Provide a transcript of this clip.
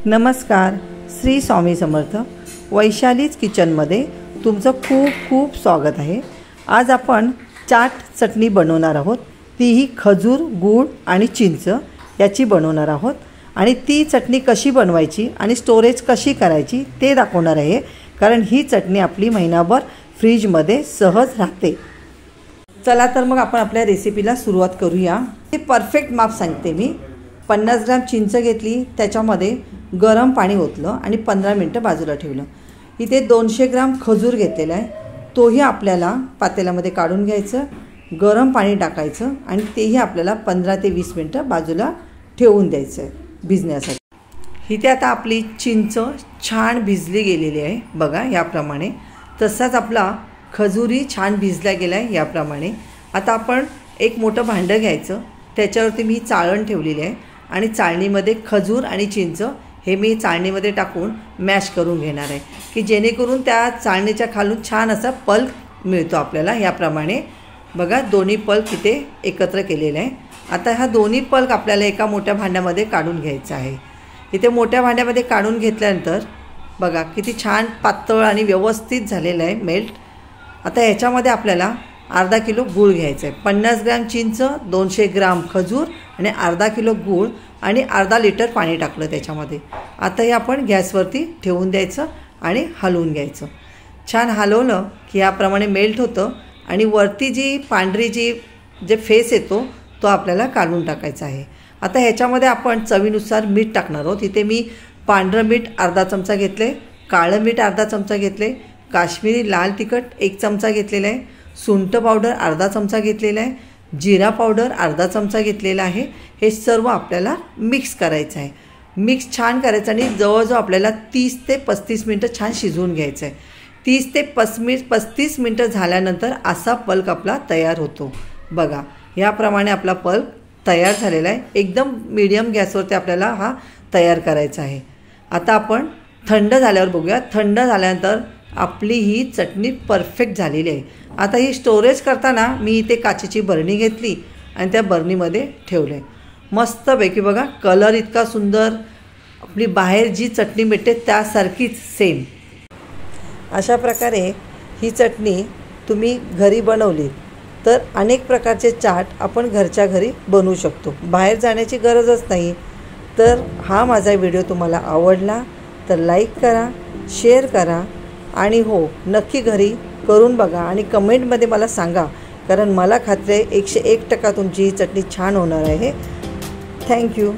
नमस्कार, श्री स्वामी समर्थ। वैशालीज किचनमध्ये तुमचं खूप खूप स्वागत आहे। आज आपण चाट चटणी बनवणार आहोत। तीही खजूर, गूळ आणि चिंच याची बनवणार आहोत आणि ती चटणी कशी बनवायची आणि स्टोरेज कशी करायची ते दाखवणार आहे, कारण ही चटणी आपली महिनाभर फ्रीजमध्ये सहज राहते। चला तर मग आपण आपल्या रेसिपीला सुरुवात करूया। हे परफेक्ट माप सांगते मी। 50 ग्रॅम चिंच घेतली, त्याच्यामध्ये गरम पाणी ओतलं आणि 15 मिनिटं बाजूला ठेवलं। इथे 200 ग्रॅम खजूर घेतलेला आहे, तोही आपल्याला पातेल्यामध्ये काढून घ्यायचं, गरम पाणी टाकायचं आणि तेही आपल्याला 15 ते 20 मिनिटं बाजूला ठेवून द्यायचं भिजण्यासाठी। इथे आता आपली चिंच छान भिजली गेलेली आहे बघा, याप्रमाणे। तसाच आपला खजूरही छान भिजला गेला आहे याप्रमाणे। आता आपण एक मोठं भांडं घ्यायचं, त्याच्यावरती मी चाळण ठेवलेली आहे आणि चाळणीमध्ये खजूर आणि चिंच हे मी चाळणीमध्ये टाकून मॅश करून घेणार आहे, की जेणेकरून त्या चाळणीच्या खालून छान असा पल्प मिळतो आपल्याला। याप्रमाणे बघा, दोन्ही पल्प इथे एकत्र केलेले आहे। आता हा दोन्ही पल्प आपल्याला एका मोठ्या भांड्यामध्ये काढून घ्यायचा आहे। इथे मोठ्या भांड्यामध्ये काढून घेतल्यानंतर बघा किती छान पातळ आणि व्यवस्थित झालेलं आहे मेल्ट। आता ह्याच्यामध्ये आपल्याला अर्धा किलो गूळ घ्यायचा आहे। 50 ग्रॅम चिंच, 200 ग्रॅम खजूर आणि अर्धा किलो गूळ आणि अर्धा लिटर पाणी टाकलं त्याच्यामध्ये। आता हे आपण गॅसवरती ठेवून द्यायचं आणि हलवून घ्यायचं। छान हलवलं की याप्रमाणे मेल्ट होतं आणि वरती जी पांढरी जे फेस येतो तो आपल्याला काढून टाकायचा आहे। आता ह्याच्यामध्ये आपण चवीनुसार मीठ टाकणार आहोत। इथे मी पांढरं मीठ अर्धा चमचा घेतले, काळं मीठ अर्धा चमचा घेतले, काश्मीरी लाल तिखट 1 चमचा घेतलेला आहे, सुंठ पावडर अर्धा चमचा घेतलेला आहे, जिरा पावडर अर्धा चमचा घेतलेला आहे। हे सर्व आपल्याला मिक्स करायचं आहे। मिक्स छान करायचं आणि जवळजवळ आपल्याला 30 ते 35 मिनटं छान शिजवून घ्यायचं आहे। 30 ते 35 मिनटं झाल्यानंतर असा पल्प आपला तयार होतो बघा। याप्रमाणे आपला पल्प तयार झालेला आहे। एकदम मीडियम गॅसवरती आपल्याला हा तयार करायचा आहे। आता आपण थंड झाल्यावर बघूया। थंड झाल्यानंतर आपली ही चटणी परफेक्ट झालेली आहे। आता ही स्टोरेज करताना मी इथे काचेची बरणी घेतली आणि त्या बरणीमध्ये ठेवले। मस्तपैकी बघा, कलर इतका सुंदर, आपली बाहेर जी चटणी मिळते त्यासारखीच सेम। अशा प्रकारे ही चटणी तुम्ही घरी बनवली तर अनेक प्रकारचे चाट आपण घरच्या घरी बनवू शकतो, बाहेर जाण्याची गरजच नाही। तर हा माझा व्हिडिओ तुम्हाला आवडला तर लाईक करा, शेअर करा आणि हो, नक्की घरी करून बघा आणि कमेंटमध्ये मला सांगा, कारण मला खात्री आहे 101% तुमची ही चटणी छान होणार आहे। थँक्यू।